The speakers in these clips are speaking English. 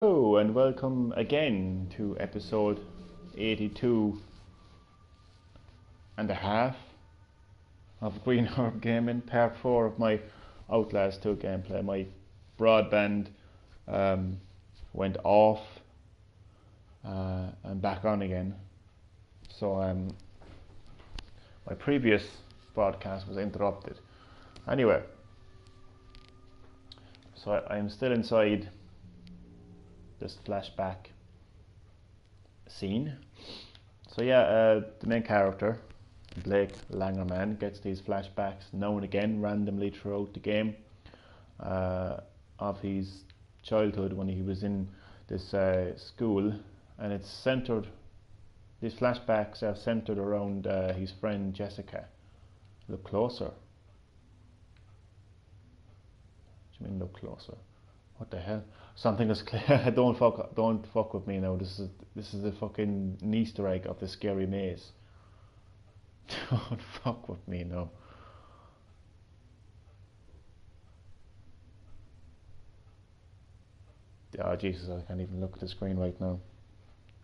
Hello and welcome again to episode 82 and a half of Green Herb Gaming, part 4 of my Outlast 2 gameplay. My broadband went off and back on again. So my previous broadcast was interrupted. Anyway, so I'm still inside this flashback scene. So yeah, the main character, Blake Langerman, gets these flashbacks now and again randomly throughout the game of his childhood when he was in this school, and it's centered. These flashbacks are centered around his friend Jessica. Look closer. What do you mean look closer? What the hell? Something is clear. Don't fuck with me now. This is the fucking Easter egg of the scary maze. Don't fuck with me now. Oh Jesus, I can't even look at the screen right now.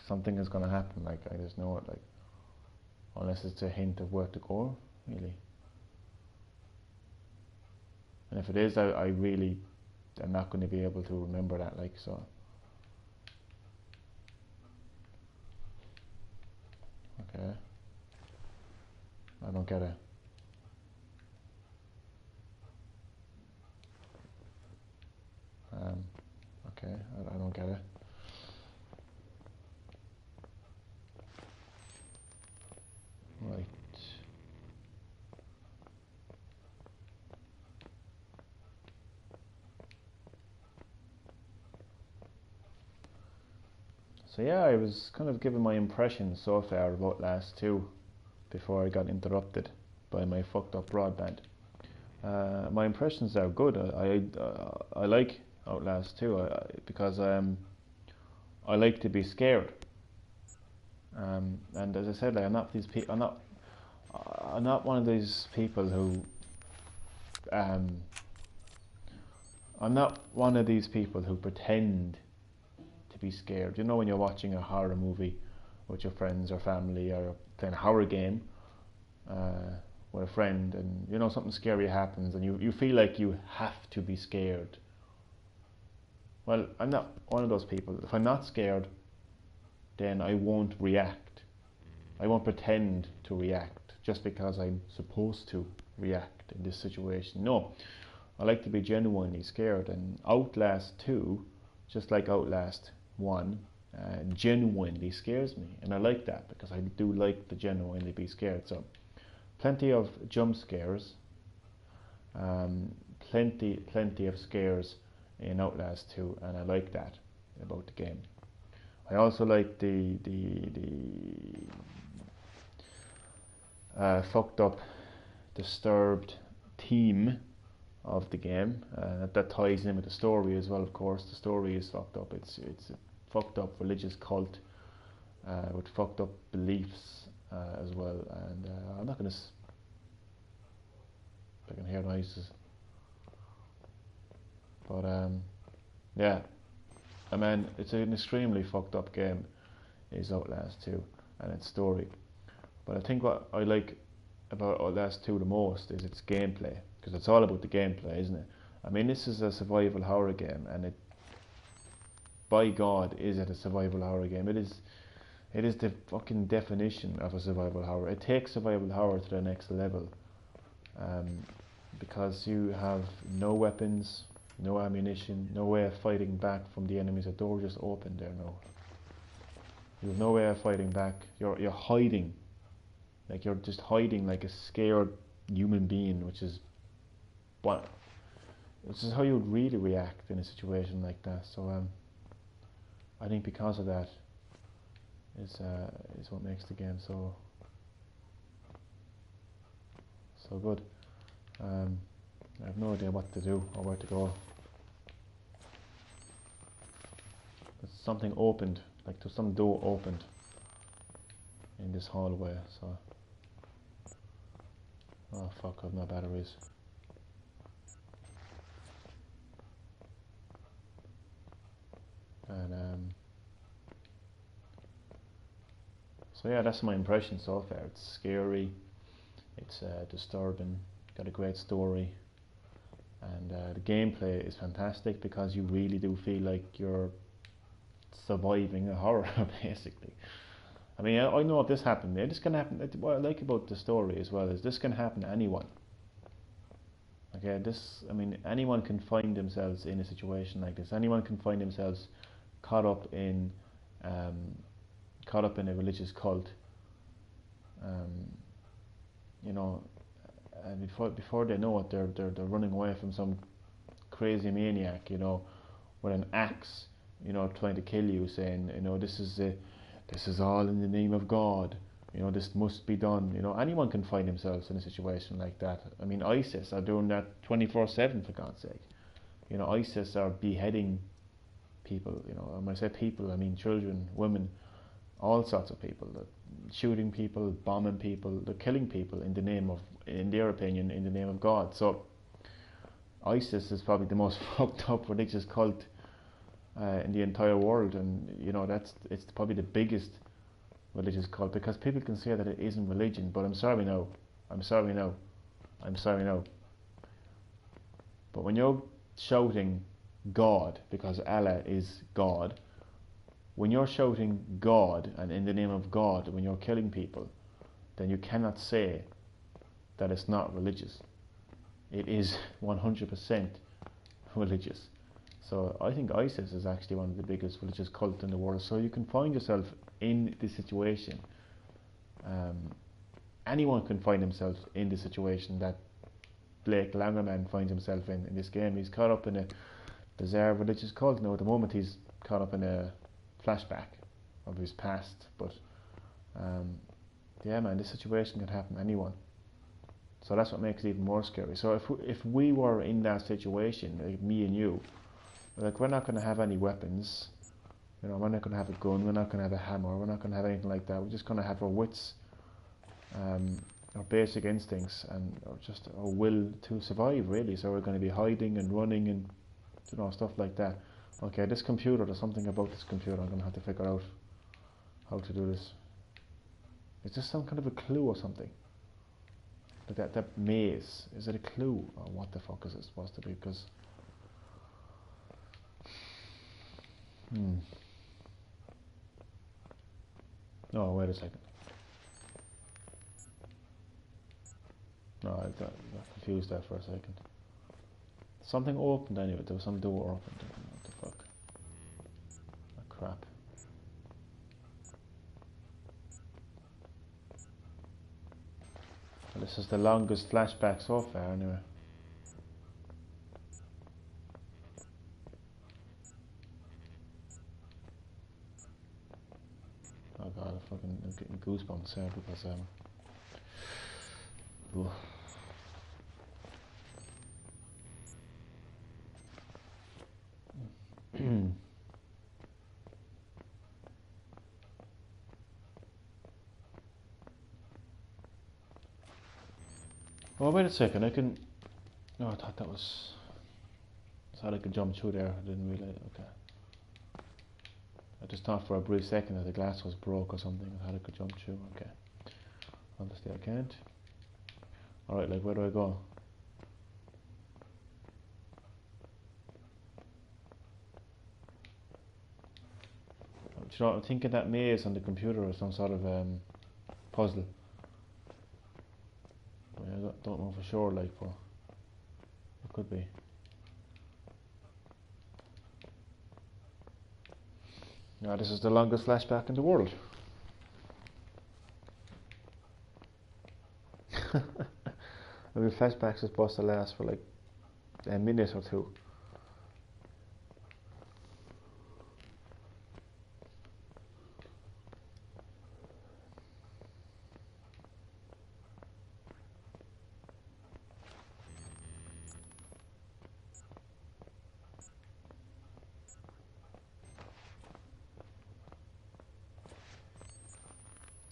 Something is gonna happen. Like I just know it. Like unless it's a hint of where to go, really. And if it is, I'm not going to be able to remember that, like, so. Okay. I don't get it. Okay, I don't get it. Right. So yeah, I was kind of giving my impressions so far about Outlast 2 before I got interrupted by my fucked up broadband. My impressions are good. I like Outlast 2 because I like to be scared. And as I said, like, I'm not one of these people who I'm not one of these people who pretend to be scared. You know, when you're watching a horror movie with your friends or family, or playing a horror game with a friend, and you know something scary happens and you feel like you have to be scared. Well, I'm not one of those people. If I'm not scared, then I won't react. I won't pretend to react just because I'm supposed to react in this situation. No, I like to be genuinely scared, and Outlast 2, just like Outlast 1, genuinely scares me, and I like that because I do like to genuinely be scared. So plenty of jump scares, plenty of scares in Outlast 2, and I like that about the game. I also like the fucked up, disturbed theme of the game. That ties in with the story as well. Of course, the story is fucked up. It's a fucked up religious cult with fucked up beliefs as well. And I'm not gonna. I can hear noises, but yeah. I mean, it's an extremely fucked up game, is Outlast 2, and its story. But I think what I like about Outlast 2 the most is its gameplay, because it's all about the gameplay, isn't it? I mean, this is a survival horror game, and it, by God, is it a survival horror game? It is the fucking definition of a survival horror. It takes survival horror to the next level, because you have no weapons, no ammunition, no way of fighting back from the enemies. The door just opened there now. You have no way of fighting back. You're hiding. Like, you're just hiding like a scared human being, which is how you would really react in a situation like that. So I think because of that is what makes the game so good. I have no idea what to do or where to go. But something opened, like there's some door opened in this hallway, so. Oh fuck, I've no batteries. And so yeah, that's my impression so far. It's scary, it's disturbing, got a great story, and the gameplay is fantastic because you really do feel like you're surviving a horror basically. I mean, I know if this happened, this can happen. What I like about the story as well is this can happen to anyone. Okay, I mean, anyone can find themselves in a situation like this. Anyone can find themselves caught up in, um, caught up in a religious cult. Um, you know, and before they know it, they're running away from some crazy maniac. You know, with an axe. You know, trying to kill you, saying, you know, this is all in the name of God. You know, this must be done. You know, anyone can find themselves in a situation like that. I mean, ISIS are doing that 24/7 for God's sake. You know, ISIS are beheading people. You know, and when I say people, I mean children, women, all sorts of people. They're shooting people, bombing people. They're killing people in the name of, in their opinion, in the name of God. So ISIS is probably the most fucked up religious cult in the entire world, and you know it's probably the biggest religious cult because people can say that it isn't religion, but I'm sorry no. But when you're shouting God, because Allah is God, when you're shouting God and in the name of God, when you're killing people, then you cannot say that it's not religious. It is 100% religious. So I think ISIS is actually one of the biggest religious cults in the world. So you can find yourself in this situation. Anyone can find himself in the situation that Blake Langerman finds himself in this game. He's caught up in a bizarre religious cult. Now at the moment he's caught up in a flashback of his past. But yeah, man, this situation can happen to anyone. So that's what makes it even more scary. So if we were in that situation, like me and you, like we're not going to have any weapons, you know, we're not going to have a gun, we're not going to have a hammer, we're not going to have anything like that. We're just going to have our wits, our basic instincts, and just our will to survive, really. So we're going to be hiding and running and, you know, stuff like that. Okay, this computer, there's something about this computer I'm going to have to figure out how to do this. Is this some kind of a clue or something? Like that maze, is it a clue? Or what the fuck is it supposed to be? Because no, wait a second. No, I got confused there for a second. Something opened anyway. There was some door opened. What the fuck? Oh, crap. Well, this is the longest flashback so far, anyway. Oh god, I'm getting goosebumps here because ugh. Oh, wait a second, I can... No, I thought that was... I thought I could jump through there, I didn't realise. Okay. I just thought for a brief second that the glass was broke or something. I thought I could jump through. Okay. Obviously I can't. Alright, like where do I go? Do you know, I'm thinking that maze on the computer is some sort of puzzle. I mean, I don't know for sure, like, but it could be. Now, this is the longest flashback in the world. I mean, flashbacks are supposed to last for like a minute or two.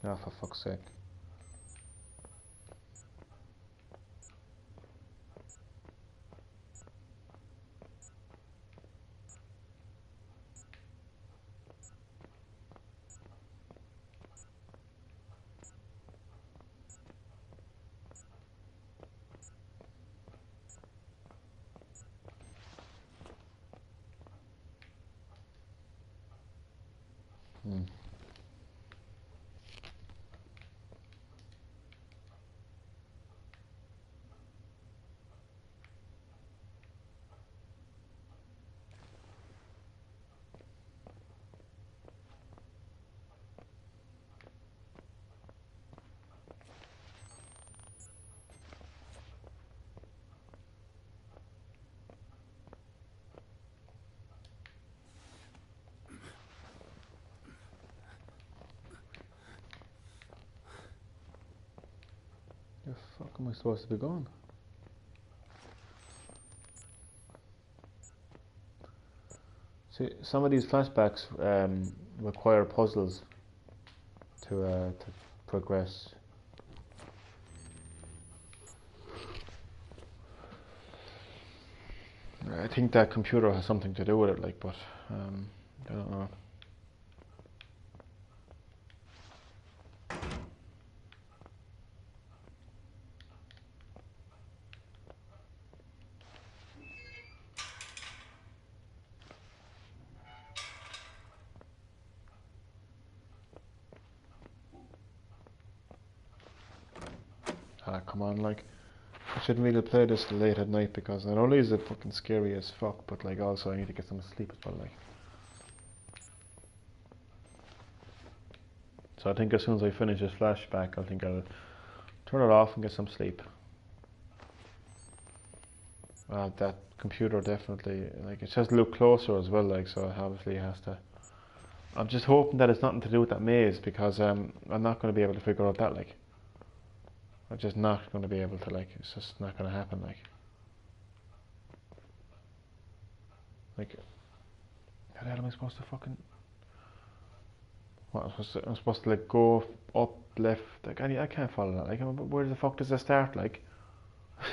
Oh, for fuck's sake. Mm. Where the fuck am I supposed to be going? See, some of these flashbacks require puzzles to progress. I think that computer has something to do with it, like, but I don't know. Ah, come on, like, I shouldn't really play this late at night because not only is it fucking scary as fuck, but like also I need to get some sleep as well, like. So I think as soon as I finish this flashback, I think I'll turn it off and get some sleep. That computer definitely, like, it says look closer as well, like, so obviously it has to. I'm just hoping that it's nothing to do with that maze because I'm not going to be able to figure out that, like. I'm just not going to be able to, like, it's just not going to happen, like. Like, how the hell am I supposed to fucking. What, I'm supposed to like go up, left, like, I can't follow that, like, where the fuck does it start, like? Do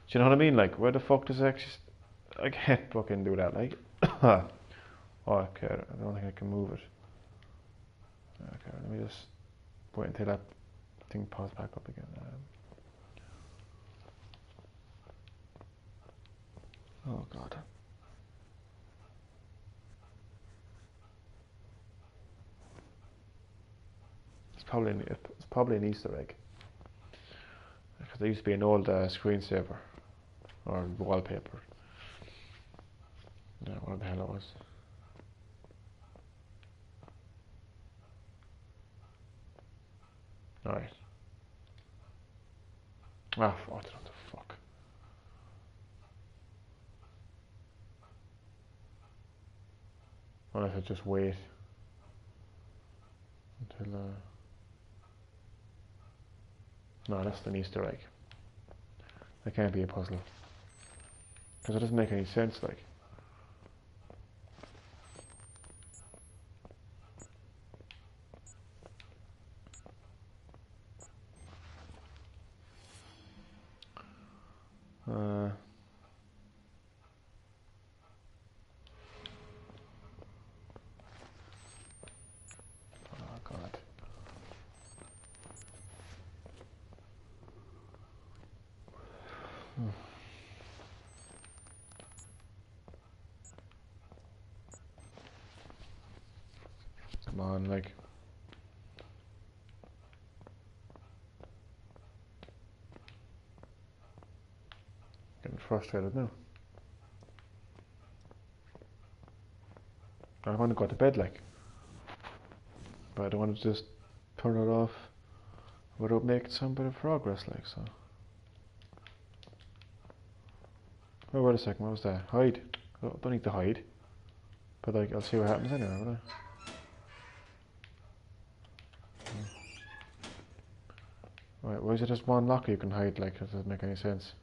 you know what I mean, like, where the fuck does it actually, I can't fucking do that, like. Oh, okay, I don't think I can move it. Okay, let me just wait until that thing pops back up again. Oh god. It's probably an Easter egg. Because there used to be an old screensaver or wallpaper. Yeah, what the hell it was. Alright. Ah, what the fuck. Unless I just wait until. No, that's an Easter egg. That can't be a puzzle. Because it doesn't make any sense, like. Oh god. Come on, like. Getting frustrated now. I want to go to bed, like. But I don't want to just turn it off without making some bit of progress, like, so. Oh, wait a second, what was that? Hide. Oh, don't need to hide. But, like, I'll see what happens anyway, will I? Right, why is it just one locker you can hide, like, it doesn't make any sense.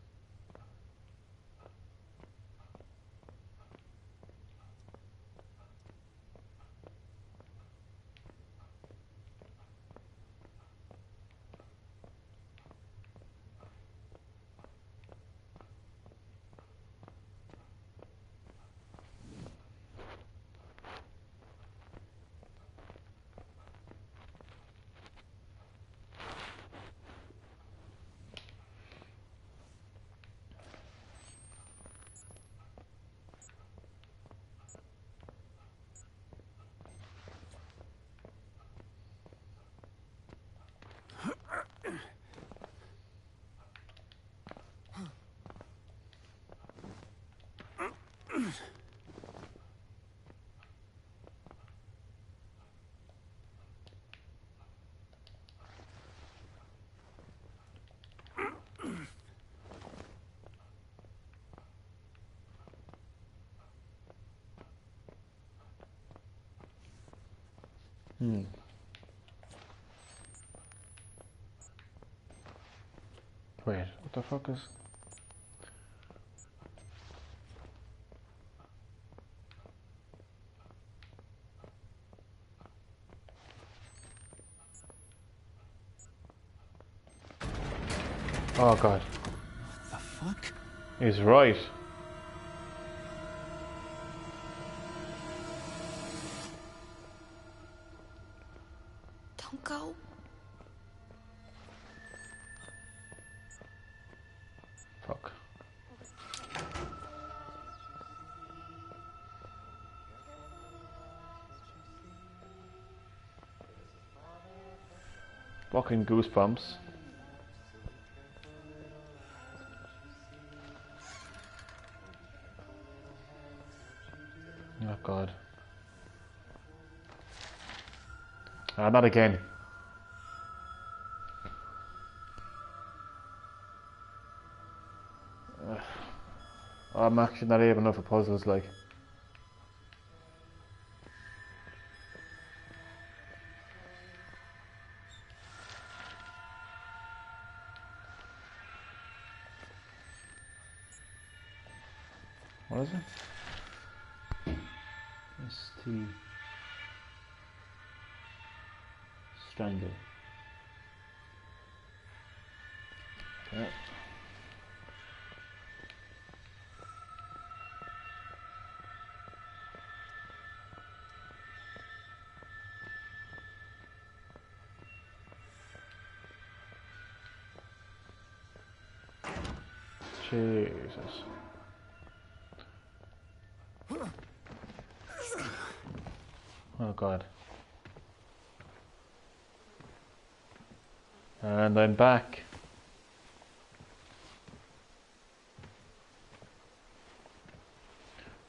Hmm. Wait, what the fuck is... Oh god. The fuck? He's right. Don't go. Fuck. Fucking goosebumps. Oh god. Ah, not again. I'm actually not able enough for puzzles, like. What is it? ST. Strangle. Yeah. Jesus. Oh god. And I'm back.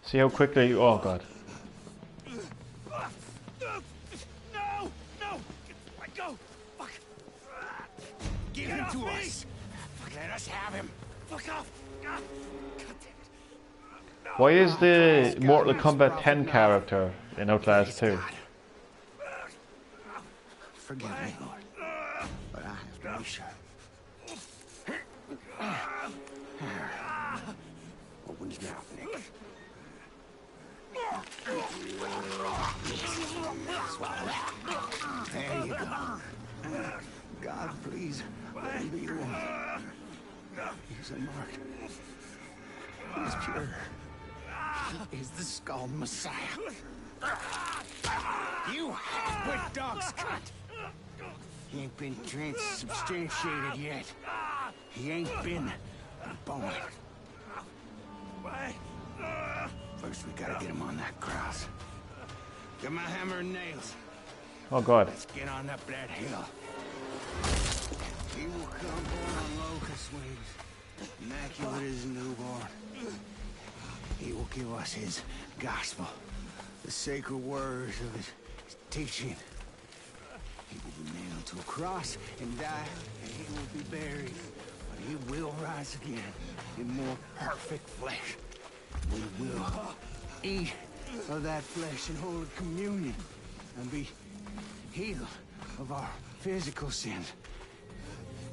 See how quickly... Oh god. No! No! Let go! Fuck! Give him to us! Fuck, let us have him! Fuck off! God damn it! No. Why is the Mortal Kombat 10 character in Outlast 2? Forgive me, Lord, but I have to be sure. Open his mouth, Nick. Swallow that. There you go. God, please, let him be the one. He's unmarked. He's pure. He is the Skull Messiah. You half-wit dog's cunt! He ain't been transubstantiated yet. He ain't been born. First, we gotta get him on that cross. Get my hammer and nails. Oh god. Let's get on up that hill. He will come born on locust wings, immaculate as a newborn. He will give us his gospel, the sacred words of his teaching. He will be nailed to a cross and die, and he will be buried. But he will rise again in more perfect flesh. We will eat of that flesh in holy communion and be healed of our physical sins.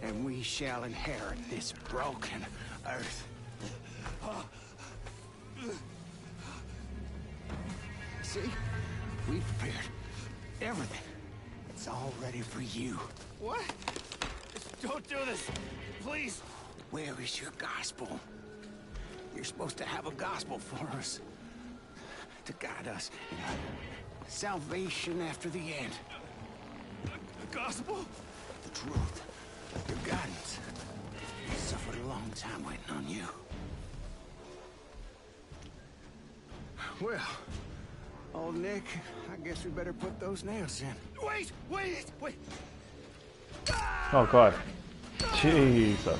And we shall inherit this broken earth. See? We've prepared everything. It's all ready for you. What? Don't do this. Please. Where is your gospel? You're supposed to have a gospel for us. To guide us in salvation after the end. The gospel? The truth. Your guidance. I suffered a long time waiting on you. Well, old Nick, I guess we better put those nails in. Wait! Oh god. Jesus.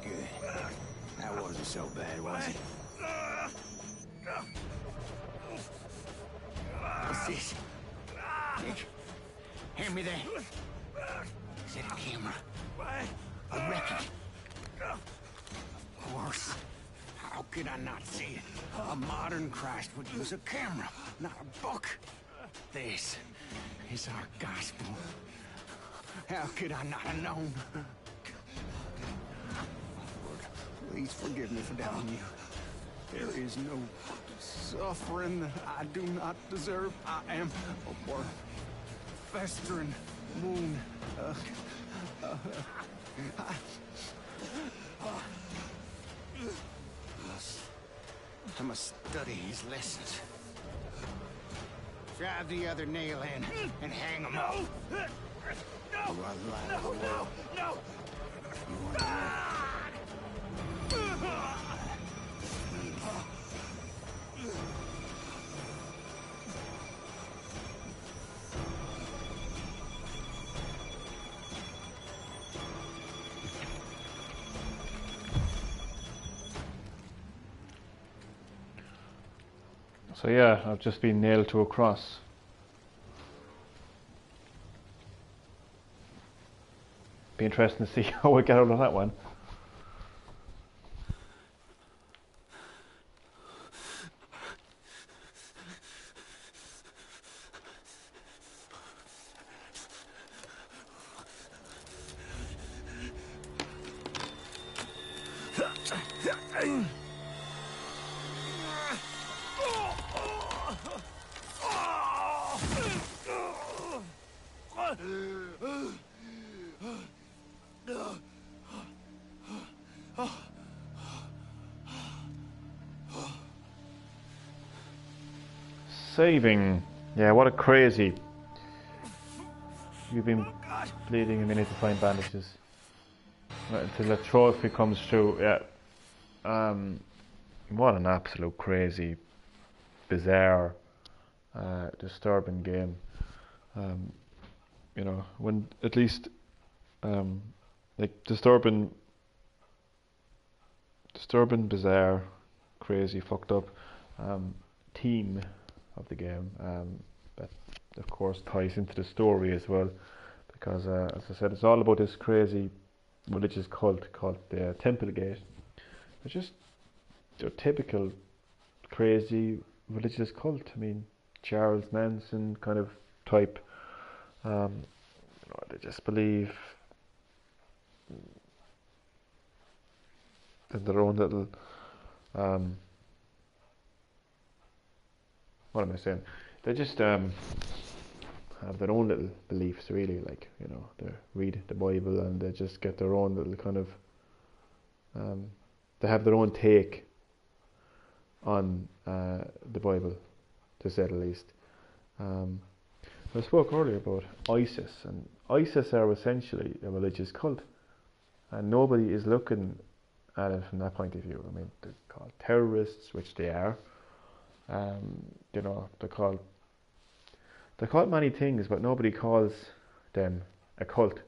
Good. That wasn't so bad, was it? What's this? Nick, hand me that. Is that a camera? A wreckage. Of course. How could I not see it? A modern Christ would use a camera, not a book. This is our gospel. How could I not have known? Lord, please forgive me for doubting you. There is no suffering that I do not deserve. I am a worm, festering wound. I must study his lessons. Drive the other nail in and hang him up. No! No! So yeah, I've just been nailed to a cross. Be interesting to see how we get out of that one. Saving. Yeah, what a crazy. You've been bleeding a minute to find bandages. Until the trophy comes through. Yeah. What an absolute crazy, bizarre, disturbing game. You know, when at least like disturbing, bizarre, crazy, fucked up theme of the game, that of course ties into the story as well, because as I said, it's all about this crazy religious cult called the Temple Gate. It's just your typical crazy religious cult. I mean, Charles Manson kind of type. You know, they just believe in their own little what am I saying? They just have their own little beliefs, really. Like, you know, they read the Bible and they just get their own little kind of. They have their own take on the Bible, to say the least. I spoke earlier about ISIS, and ISIS are essentially a religious cult, and nobody is looking at it from that point of view. I mean, they're called terrorists, which they are. You know, they're called many things, but nobody calls them a cult.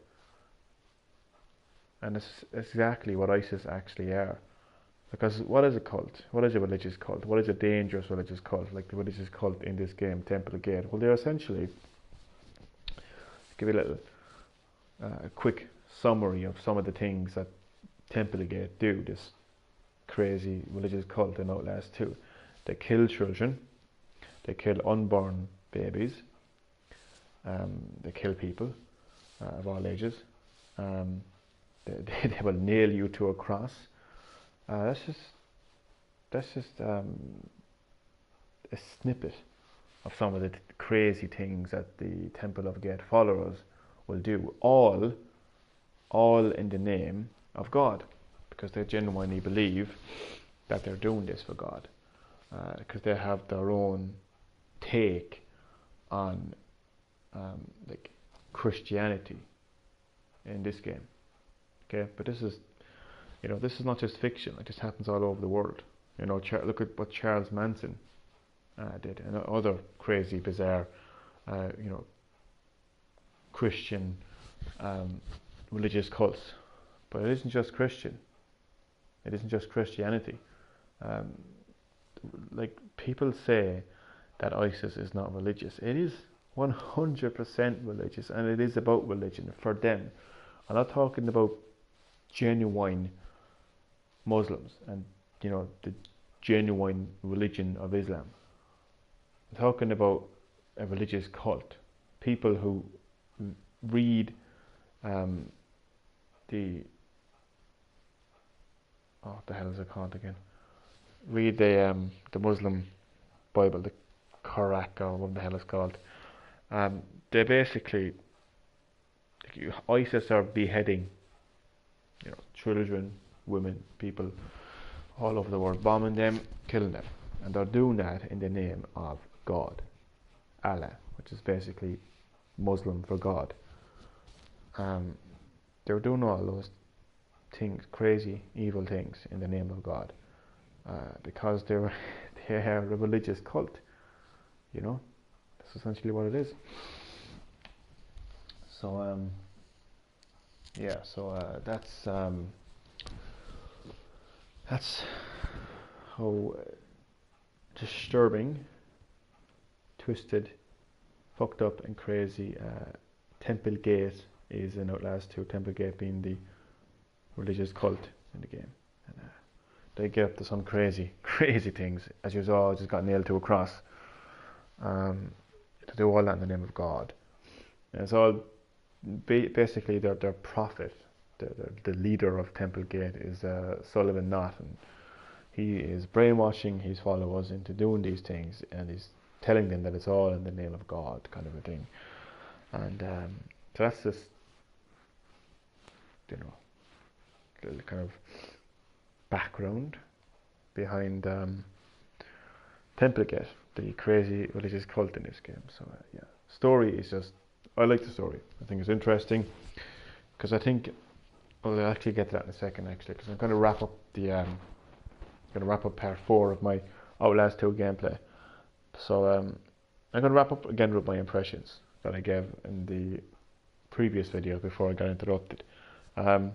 And it's exactly what ISIS actually are. Because what is a cult? What is a religious cult? What is a dangerous religious cult, like the religious cult in this game, Temple Gate? Well, they're essentially, give you a little a quick summary of some of the things that Temple Gate do, this crazy religious cult in Outlast 2. They kill children, they kill unborn babies, they kill people of all ages, they will nail you to a cross. That's just a snippet of some of the crazy things that the Temple of Gate followers will do, all in the name of God, because they genuinely believe that they're doing this for God, because they have their own take on like Christianity in this game. Okay, but this is, you know, this is not just fiction. Like, this happens all over the world. You know, look at what Charles Manson did, and other crazy, bizarre, you know, Christian religious cults. But it isn't just Christian. It isn't just Christianity. Like, people say that ISIS is not religious. It is 100% religious, and it is about religion for them. I'm not talking about genuine Muslims and the genuine religion of Islam. I'm talking about a religious cult. People who read the what the hell is it called again? Read the Muslim Bible, the Quran or what the hell it's called. They basically ISIS are beheading, children, women, people all over the world, bombing them, killing them, and they're doing that in the name of God, Allah, which is basically Muslim for God. They're doing all those things, crazy, evil things in the name of God, because they are a religious cult. That's essentially what it is. So that's how disturbing, twisted, fucked up, and crazy Temple Gate is in Outlast 2. Temple Gate being the religious cult in the game, and they get up to some crazy things. As you saw, just got nailed to a cross. To do all that in the name of God. And it's all basically their prophet, the leader of Temple Gate is Sullivan Knott, and he is brainwashing his followers into doing these things, and he's telling them that it's all in the name of God, kind of a thing. And so that's just little kind of background behind Temple Gate, the crazy religious cult in this game. So story is just, I like the story. I think it's interesting, because I think I'll actually get to that in a second, actually, because I'm going to wrap up part 4 of my Outlast 2 gameplay. So I'm going to wrap up again with my impressions that I gave in the previous video before I got interrupted. I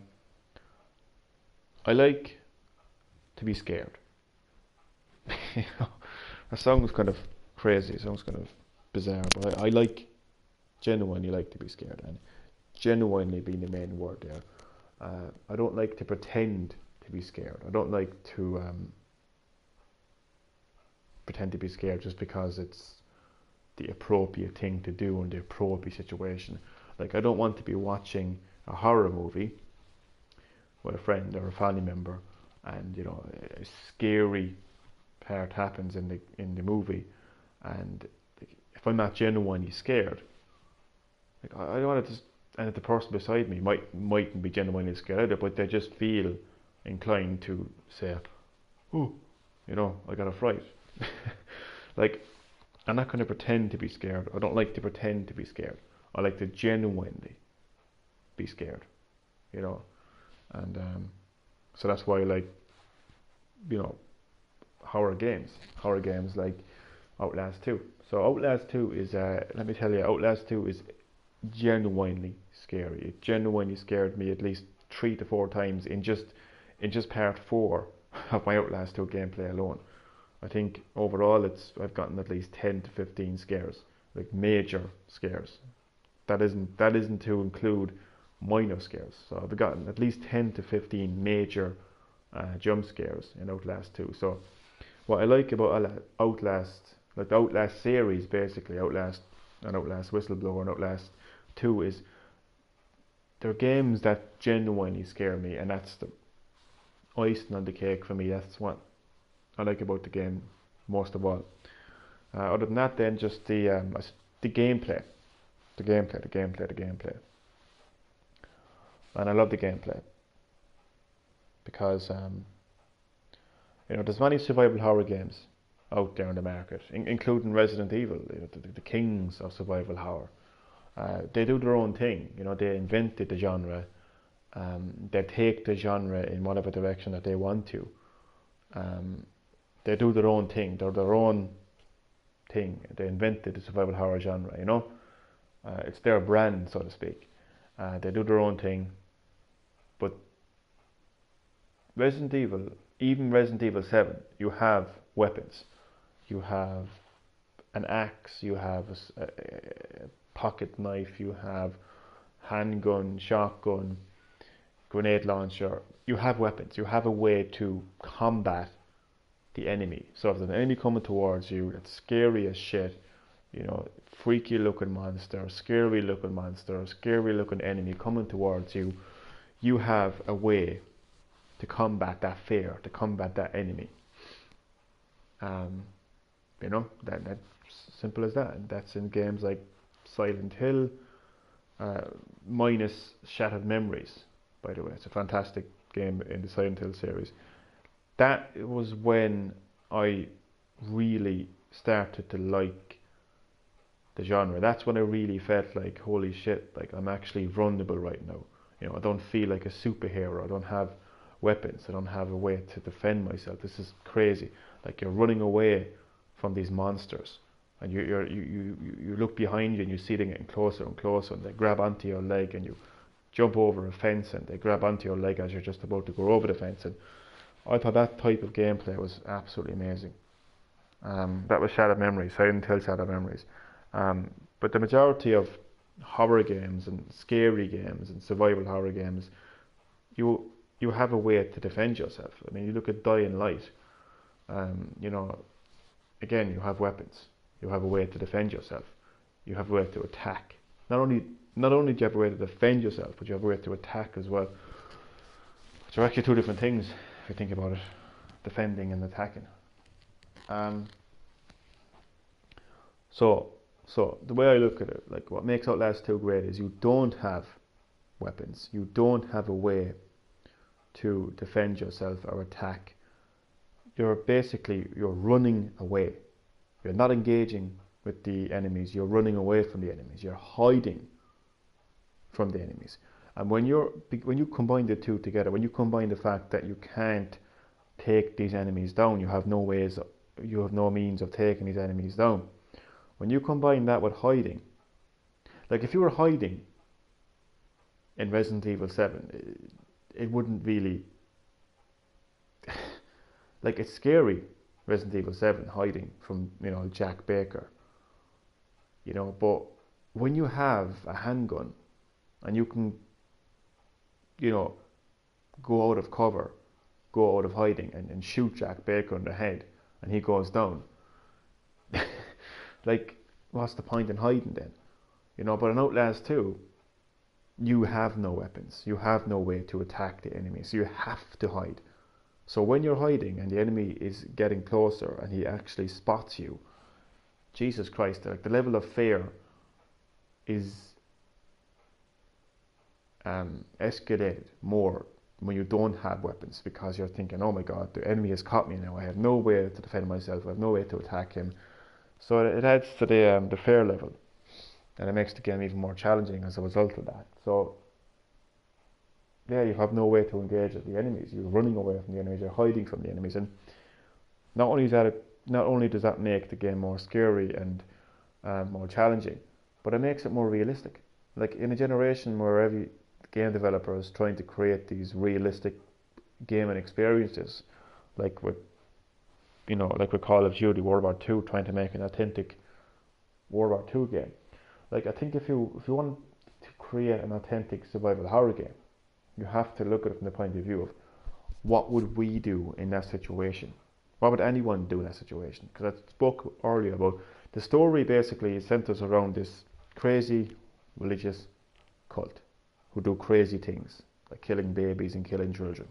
like to be scared. That song's kind of crazy, it sounds kind of bizarre, but I genuinely like to be scared, and genuinely being the main word there. I don't like to pretend to be scared. I don't like to pretend to be scared just because it's the appropriate thing to do in the appropriate situation. Like, I don't want to be watching a horror movie with a friend or a family member, and a scary part happens in the movie, and if I'm not genuinely scared, I don't want to just, and the person beside me mightn't be genuinely scared either, but they just feel inclined to say, "Oh, I got a fright." Like, I'm not going to pretend to be scared. I don't like to pretend to be scared. I like to genuinely be scared, and so that's why I like, horror games like Outlast 2. So Outlast 2 is, let me tell you, Outlast 2 is genuinely scary. It genuinely scared me at least 3 to 4 times in just part 4 of my Outlast 2 gameplay alone. I think overall I've gotten at least 10 to 15 scares, like major scares. That isn't to include minor scares. So I've gotten at least 10 to 15 major jump scares in Outlast 2. So what I like about Outlast, like the Outlast series, basically Outlast and Outlast Whistleblower and Outlast 2, is they're games that genuinely scare me, and that's the icing on the cake for me. That's what I like about the game most of all. Other than that, then just the gameplay, the gameplay, and I love the gameplay because there's many survival horror games out there in the market, including Resident Evil, the kings of survival horror. They do their own thing, they invented the genre. They take the genre in whatever direction that they want to. They do their own thing. They're their own thing. They invented the survival horror genre. It's their brand, so to speak. They do their own thing. But Resident Evil, even Resident Evil 7, you have weapons. You have an axe. You have a pocket knife. You have handgun, shotgun. grenade launcher. You have weapons. You have a way to combat the enemy. So if there's an enemy coming towards you that's scary as shit, you know, freaky looking monster, scary looking enemy coming towards you, you have a way to combat that fear, to combat that enemy. You know, that's simple as that. And that's in games like Silent Hill, minus Shattered Memories, by the way. It's a fantastic game in the Silent Hill series. That was when I really started to like the genre. That's when I really felt like, holy shit, like I'm actually vulnerable right now. You know, I don't feel like a superhero. I don't have weapons. I don't have a way to defend myself. This is crazy. Like you're running away from these monsters, and you look behind you and you see them getting closer and closer, and they grab onto your leg, and you jump over a fence, and they grab onto your leg as you're just about to go over the fence. And I thought that type of gameplay was absolutely amazing. That was Shattered Memories, Silent Hill Shattered Memories. But the majority of horror games and scary games and survival horror games, you have a way to defend yourself. I mean, you look at Dying Light. You know, again, you have weapons. You have a way to defend yourself. You have a way to attack. Not only do you have a way to defend yourself, but you have a way to attack as well. Which are actually two different things if you think about it: defending and attacking. So the way I look at it, like what makes Outlast 2 great is you don't have weapons. You don't have a way to defend yourself or attack. You're running away. You're not engaging with the enemies. You're running away from the enemies. You're hiding from the enemies. And when you combine the two together, when you combine the fact that you can't take these enemies down, you have no means of taking these enemies down. When you combine that with hiding, like if you were hiding in Resident Evil 7, it wouldn't really, like it's scary, Resident Evil 7, hiding from, you know, Jack Baker, you know, but when you have a handgun and you can, you know, go out of cover, go out of hiding and shoot Jack Baker in the head and he goes down, like, what's the point in hiding then? You know, but in Outlast 2, you have no weapons. You have no way to attack the enemy, so you have to hide. So when you're hiding and the enemy is getting closer and he actually spots you, Jesus Christ, like the level of fear is escalated more when you don't have weapons, because you're thinking, oh my God, the enemy has caught me now. I have no way to defend myself. I have no way to attack him. So it adds to the fear level, and it makes the game even more challenging as a result of that. So yeah, you have no way to engage with the enemies. You're running away from the enemies. You're hiding from the enemies, and not only does that make the game more scary and more challenging, but it makes it more realistic. Like in a generation where every game developer is trying to create these realistic gaming experiences, like with Call of Duty World War II, trying to make an authentic World War II game. Like I think if you want to create an authentic survival horror game, you have to look at it from the point of view of what would we do in that situation? What would anyone do in that situation? Because I spoke earlier about the story basically centers around this crazy religious cult who do crazy things like killing babies and killing children.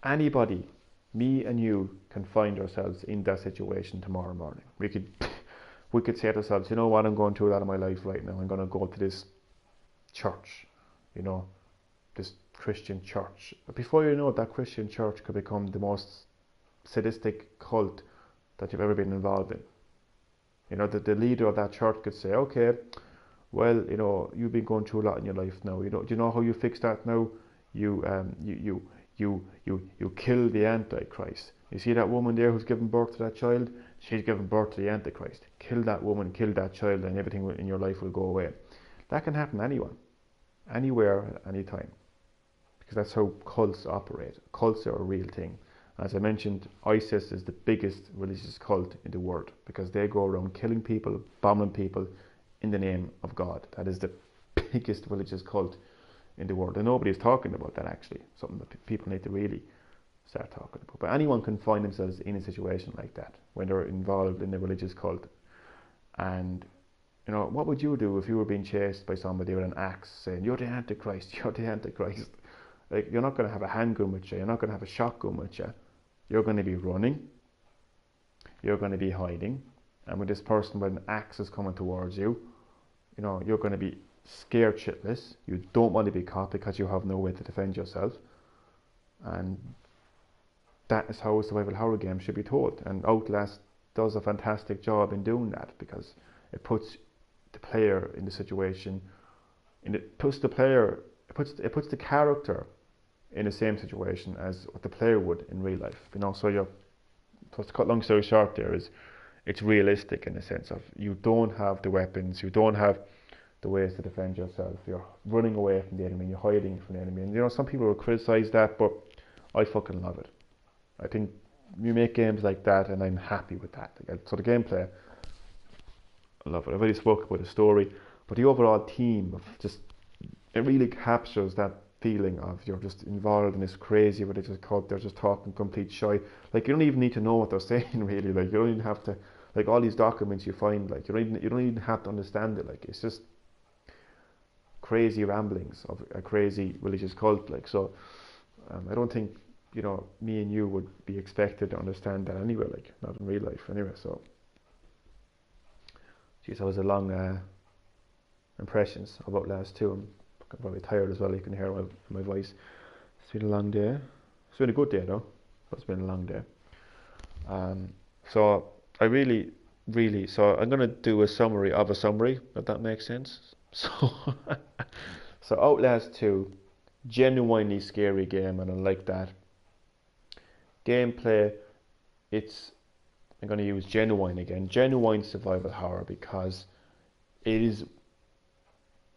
Anybody, me and you, can find ourselves in that situation tomorrow morning. We could say to ourselves, you know what, I'm going through that in my life right now. I'm going to go to this church, you know, this Christian church. But before you know it, that Christian church could become the most sadistic cult that you've ever been involved in. You know, the leader of that church could say, okay, well, you know, you've been going through a lot in your life now. You know, do you know how you fix that now? You kill the Antichrist. You see that woman there who's given birth to that child? She's given birth to the Antichrist. Kill that woman, kill that child, and everything in your life will go away. That can happen to anyone, anywhere, anytime, because that's how cults operate. Cults are a real thing. As I mentioned, ISIS is the biggest religious cult in the world because they go around killing people, bombing people in the name of God. That is the biggest religious cult in the world, and nobody's talking about that actually. Something that people need to really start talking about. But anyone can find themselves in a situation like that when they're involved in a religious cult. And you know, what would you do if you were being chased by somebody with an axe saying, "You're the Antichrist, you're the Antichrist"? Like, you're not going to have a handgun with you, you're not going to have a shotgun with you. You're going to be running, you're going to be hiding, and when this person with an axe is coming towards you, you know, you're going to be scared shitless. You don't want to be caught because you have no way to defend yourself. And that is how a survival horror game should be told. And Outlast does a fantastic job in doing that, because it puts the player in the situation, and it puts the character in the same situation as what the player would in real life. You know, so to cut long story short, there is, it's realistic in the sense of you don't have the weapons, you don't have the ways to defend yourself. You're running away from the enemy, you're hiding from the enemy. And you know, some people will criticize that, but I fucking love it. I think you make games like that, and I'm happy with that. So the gameplay, I love it. I've already spoken about the story, but the overall theme of just, it really captures that feeling of you're just involved in this crazy religious cult. They're just talking complete shite. Like, you don't even need to know what they're saying really. Like, you don't even have to, like, all these documents you find, like, you don't even have to understand it. Like, it's just crazy ramblings of a crazy religious cult. Like, so I don't think, you know, me and you would be expected to understand that anyway, like, not in real life anyway. So geez, that was a long impressions of Outlast 2. I'm probably tired as well. You can hear my voice. It's been a long day. It's been a good day though, but it's been a long day. So I really, so I'm going to do a summary of a summary, if that makes sense. So, so Outlast 2, genuinely scary game, and I like that. Gameplay, I'm going to use genuine again, genuine survival horror, because it is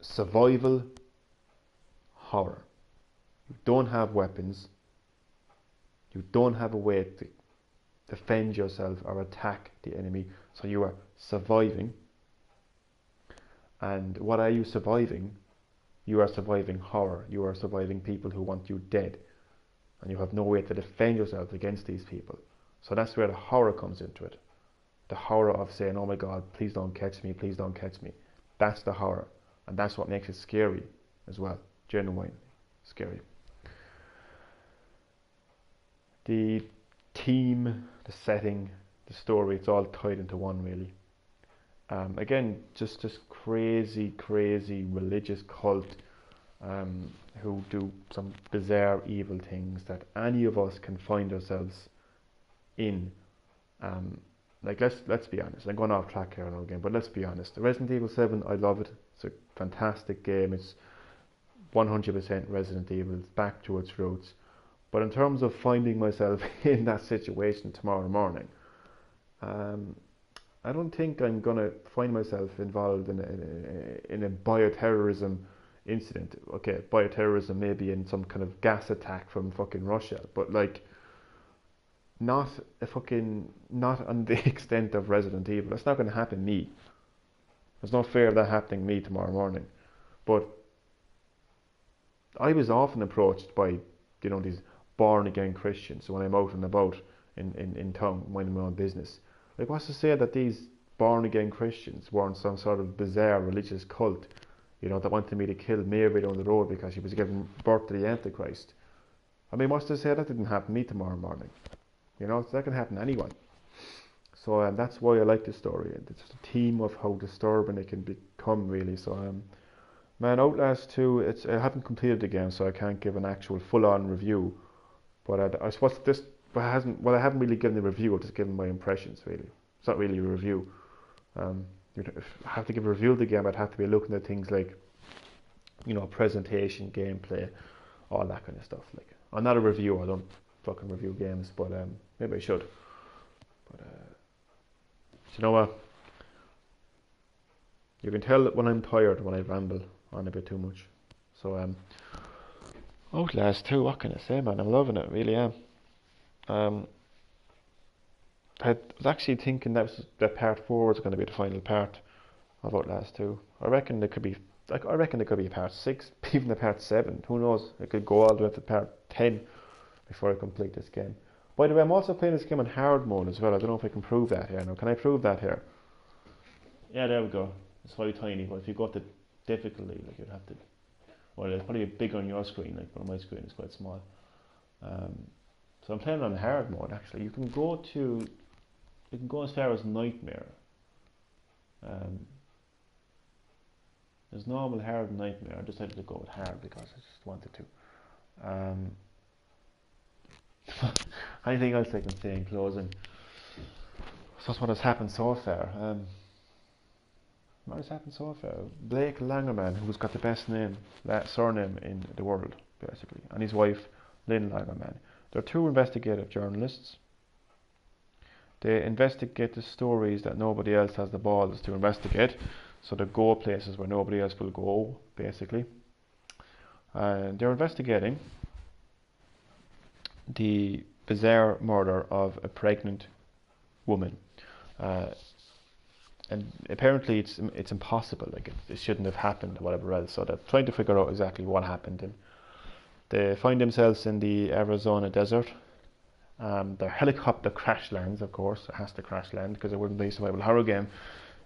survival horror. You don't have weapons, you don't have a way to defend yourself or attack the enemy, so you are surviving. And what are you surviving? You are surviving horror. You are surviving people who want you dead, and you have no way to defend yourself against these people. So that's where the horror comes into it. The horror of saying, "Oh my God, please don't catch me, please don't catch me." That's the horror, and that's what makes it scary as well. Genuine scary. The theme, the setting, the story, it's all tied into one really. Again, just crazy religious cult who do some bizarre evil things that any of us can find ourselves in. Like, let's be honest. I'm going off track here now again, but let's be honest. Resident Evil 7, I love it. It's a fantastic game. It's 100% Resident Evil. It's back to its roots. But in terms of finding myself in that situation tomorrow morning, I don't think I'm going to find myself involved in a bioterrorism incident. Okay, bioterrorism maybe in some kind of gas attack from fucking Russia, but like, not on the extent of Resident Evil. That's not going to happen to me. There's no fear of that happening to me tomorrow morning. But I was often approached by, you know, these born again Christians when I'm out and about in town, minding my own business. Like, what's to say that these born again Christians weren't some sort of bizarre religious cult, you know, that wanted me to kill Mary down the road because she was giving birth to the Antichrist? I mean, what's to say that didn't happen to me tomorrow morning? You know, so that can happen to anyone. So that's why I like the story. It's the theme of how disturbing it can become, really. So, man, Outlast 2, I haven't completed the game, so I can't give an actual full-on review. But I suppose I haven't really given a review. I've just given my impressions, really. It's not really a review. If I have to give a review of the game, I'd have to be looking at things like, you know, presentation, gameplay, all that kind of stuff. Like, I'm not a reviewer. I don't fucking review games, but maybe I should. But you know what? You can tell when I'm tired when I ramble on a bit too much. So Outlast 2, what can I say, man? I'm loving it, really am. I was actually thinking that part 4 was going to be the final part of Outlast 2. I reckon there could be a part 6 even to part 7. Who knows? I could go all the way to part 10 before I complete this game. By the way, I'm also playing this game on hard mode as well. I don't know if I can prove that here. Now, can I prove that here? Yeah, there we go. It's very tiny, but if you go to difficulty, like you'd have to. Well, it's probably bigger on your screen, like, but on my screen it's quite small. So I'm playing on hard mode. Actually, you can go as far as nightmare. There's normal, hard, nightmare. I decided to go with hard because I just wanted to. Anything else I can say in closing? So that's what has happened so far. What has happened so far? Blake Langerman, who's got the best surname in the world, basically, and his wife, Lynn Langerman. They're two investigative journalists. They investigate the stories that nobody else has the balls to investigate, so they go places where nobody else will go, basically. And they're investigating the bizarre murder of a pregnant woman. And apparently it's impossible, like it shouldn't have happened or whatever else. So they're trying to figure out exactly what happened. And they find themselves in the Arizona desert. Their helicopter crash lands, of course. It has to crash land because it wouldn't be a survival horror game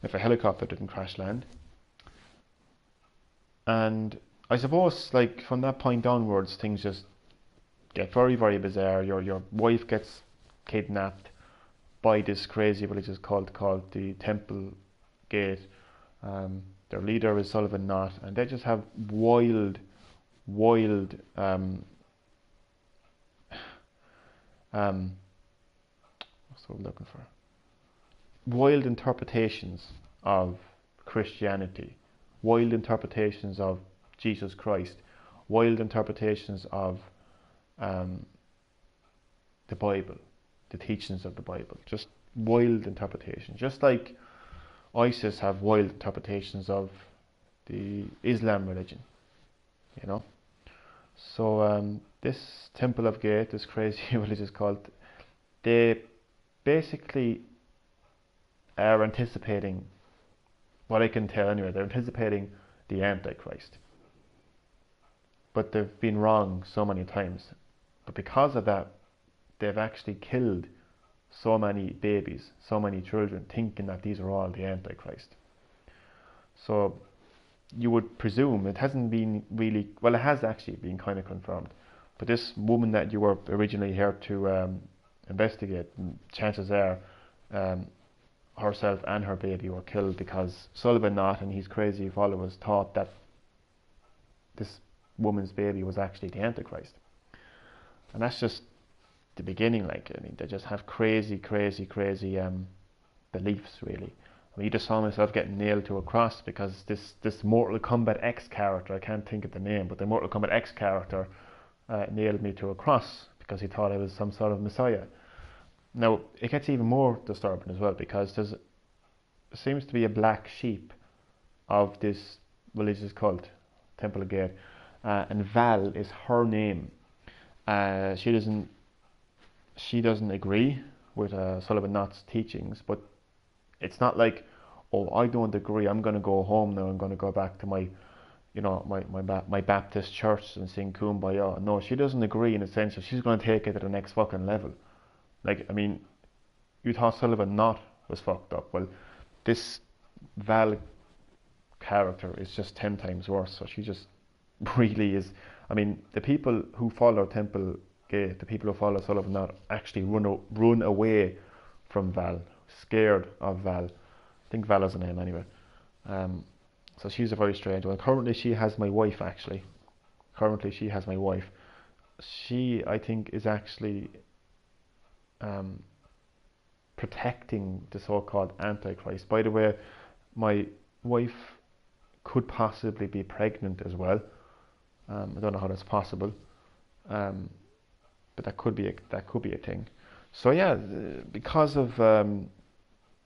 if a helicopter didn't crash land. And I suppose, like, from that point onwards, things just get very, very bizarre. Your wife gets kidnapped by this crazy religious cult called the Temple Gate. Their leader is Sullivan Knott, and they just have wild what's what I'm looking for? Wild interpretations of Christianity, wild interpretations of Jesus Christ, wild interpretations of the Bible, the teachings of the Bible, just wild interpretations. Just like ISIS have wild interpretations of the Islam religion, you know. So this Temple of Gate, this crazy religious cult, they basically are anticipating, what I can tell anyway, they're anticipating the Antichrist. But they've been wrong so many times. But because of that, they've actually killed so many babies, so many children, thinking that these are all the Antichrist. So you would presume, it hasn't been really, well, it has actually been kind of confirmed, but this woman that you were originally here to investigate, chances are herself and her baby were killed because Sullivan Knott and his crazy followers thought that this woman's baby was actually the Antichrist. And that's just the beginning. Like, I mean, they just have crazy beliefs, really. I mean, you just saw myself getting nailed to a cross because this Mortal Kombat X character, I can't think of the name, but the Mortal Kombat X character nailed me to a cross because he thought I was some sort of messiah. Now, it gets even more disturbing as well because there seems to be a black sheep of this religious cult, Temple of Gate, and Val is her name. She doesn't agree with Sullivan Knott's teachings, but it's not like, oh, I don't agree, I'm going to go home now, I'm going to go back to my Baptist church and sing Kumbaya. No, she doesn't agree in a sense that she's going to take it to the next fucking level. Like, I mean, you thought Sullivan Knott was fucked up. Well, this Val character is just 10 times worse. So she just really is. I mean, the people who follow Temple Gate, the people who follow Sullivan Knott, actually run away from Val, scared of Val. I think Val is a name anyway. So she's a very strange one. Currently, she has my wife. Actually, she has my wife. She, I think, is actually protecting the so-called Antichrist. By the way, my wife could possibly be pregnant as well. I don't know how that's possible, but that could be a thing. So yeah, because of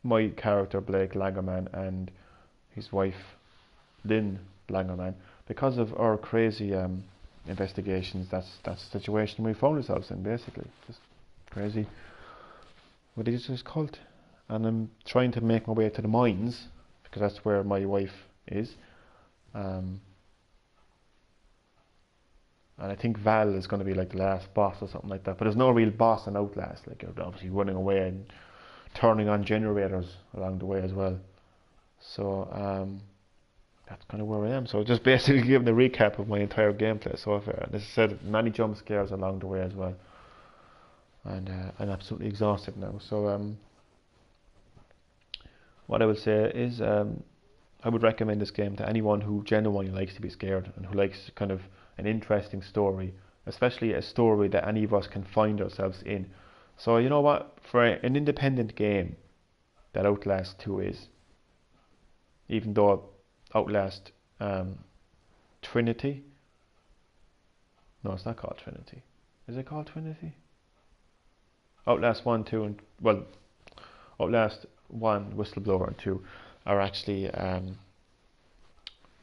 my character Blake Langerman and his wife Lynn Langerman, because of our crazy investigations, that's the situation we found ourselves in, basically. Just crazy religious cult. And I'm trying to make my way to the mines because that's where my wife is. And I think Val is going to be like the last boss or something like that. But there's no real boss in Outlast. Like, you're obviously running away and turning on generators along the way as well. So that's kind of where I am. So just basically giving a recap of my entire gameplay so far. And as I said, many jump scares along the way as well. And I'm absolutely exhausted now. So what I would say is I would recommend this game to anyone who genuinely likes to be scared and who likes kind of an interesting story, especially a story that any of us can find ourselves in. So you know what, for an independent game that Outlast 2 is, even though Outlast Trinity, no, it's not called Trinity. Is it called Trinity? Outlast 1, 2 and, well, Outlast 1, Whistleblower and 2 are actually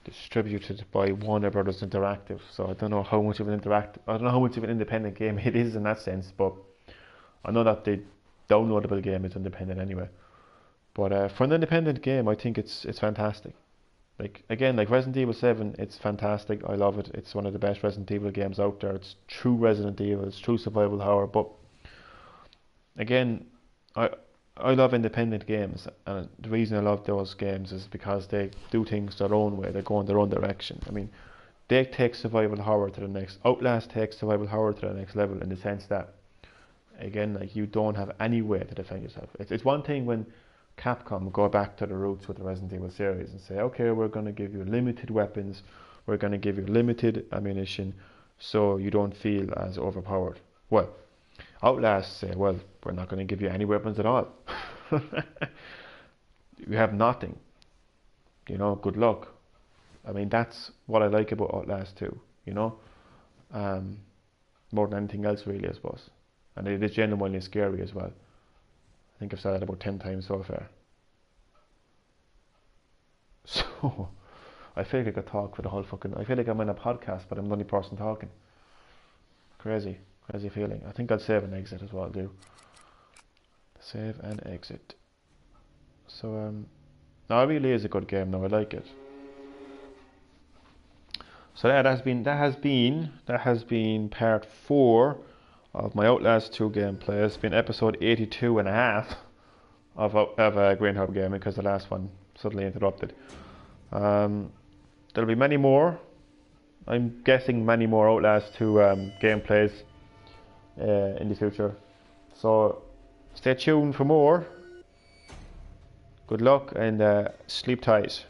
distributed by Warner Brothers Interactive. So I don't know how much of an independent game it is in that sense, but I know that the downloadable game is independent anyway. But for an independent game, I think it's fantastic. Like, again, like Resident Evil 7, it's fantastic. I love it. It's one of the best Resident Evil games out there. It's true Resident Evil. It's true survival horror. But again, I love independent games, and the reason I love those games is because they do things their own way. They go in their own direction. I mean, they take survival horror to the next. Outlast takes survival horror to the next level in the sense that, again, like, you don't have any way to defend yourself. It's one thing when Capcom go back to the roots with the Resident Evil series and say, okay, we're going to give you limited weapons, we're going to give you limited ammunition, so you don't feel as overpowered. Well, Outlast say, well, we're not going to give you any weapons at all. You have nothing. You know, good luck. I mean, that's what I like about Outlast 2, you know, more than anything else really, I suppose. And it is genuinely scary as well. I think I've said that about 10 times so far. So, I feel like I could talk for the whole I feel like I'm in a podcast, but I'm the only person talking. Crazy feeling. I think I'll save and exit as well, I'll do. Save and exit. So, no, it really is a good game, though. I like it. So that has been part 4 of my Outlast 2 gameplay. It's been episode 82 and a half of Greenhub Gaming, because the last one suddenly interrupted. There'll be many more. I'm guessing many more Outlast 2 gameplays in the future. So stay tuned for more. Good luck and sleep tight.